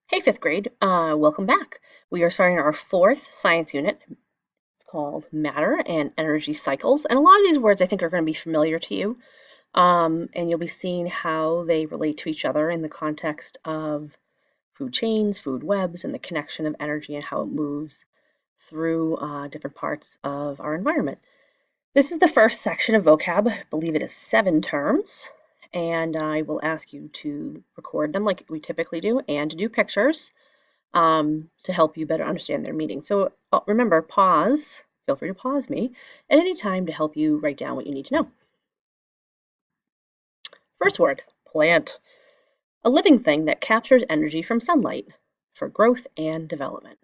Hey, fifth grade, welcome back. We are starting our fourth science unit. It's called Matter and Energy Cycles. And a lot of these words I think are going to be familiar to you. And you'll be seeing how they relate to each other in the context of food chains, food webs, and the connection of energy and how it moves through different parts of our environment. This is the first section of vocab. I believe it is 7 terms. And I will ask you to record them like we typically do and to do pictures to help you better understand their meaning. So remember, pause. Feel free to pause me at any time to help you write down what you need to know. First word, plant. A living thing that captures energy from sunlight for growth and development.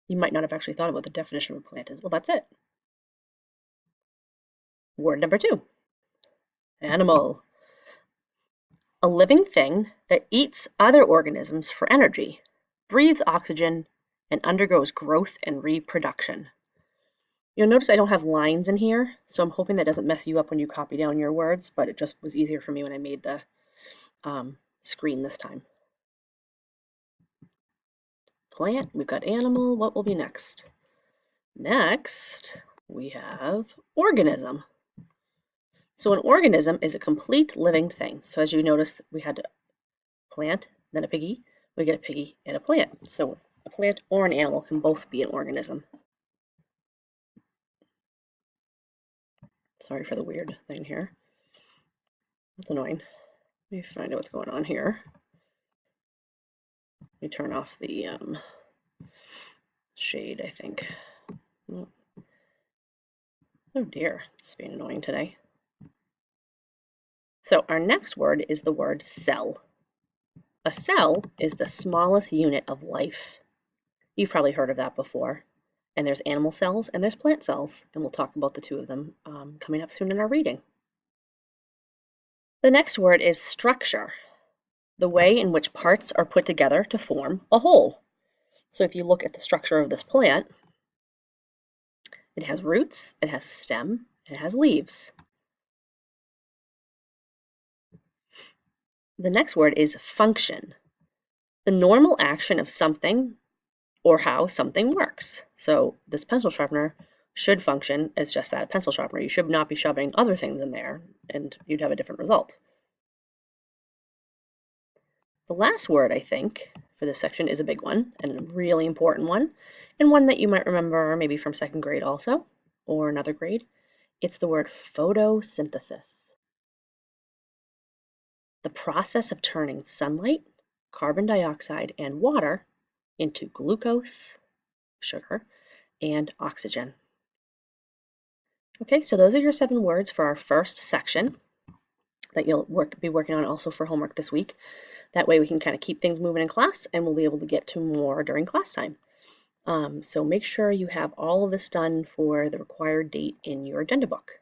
You might not have actually thought about the definition of a plant is. Well, that's it. Word number 2, animal. A living thing that eats other organisms for energy, breathes oxygen, and undergoes growth and reproduction. You'll notice I don't have lines in here, so I'm hoping that doesn't mess you up when you copy down your words, but it just was easier for me when I made the screen this time. Plant, we've got animal, what will be next? Next, we have organism. So an organism is a complete living thing. So as you notice, we had a plant, then a piggy, we get a piggy and a plant. So a plant or an animal can both be an organism. Sorry for the weird thing here. That's annoying. Let me find out what's going on here. Let me turn off the shade, I think. Oh. Oh dear, it's being annoying today. So our next word is the word cell. A cell is the smallest unit of life. You've probably heard of that before. And there's animal cells and there's plant cells, and we'll talk about the two of them coming up soon in our reading. The next word is structure, the way in which parts are put together to form a whole. So if you look at the structure of this plant, it has roots, it has a stem, it has leaves. The next word is function, the normal action of something or how something works. So this pencil sharpener should function as just that, a pencil sharpener. You should not be shoving other things in there and you'd have a different result. The last word, I think, for this section is a big one and a really important one, and one that you might remember maybe from 2nd grade also, or another grade. It's the word photosynthesis. The process of turning sunlight, carbon dioxide, and water into glucose, sugar, and oxygen. Okay, so those are your 7 words for our first section that you'll be working on also for homework this week. That way we can kind of keep things moving in class and we'll be able to get to more during class time. So make sure you have all of this done for the required date in your agenda book.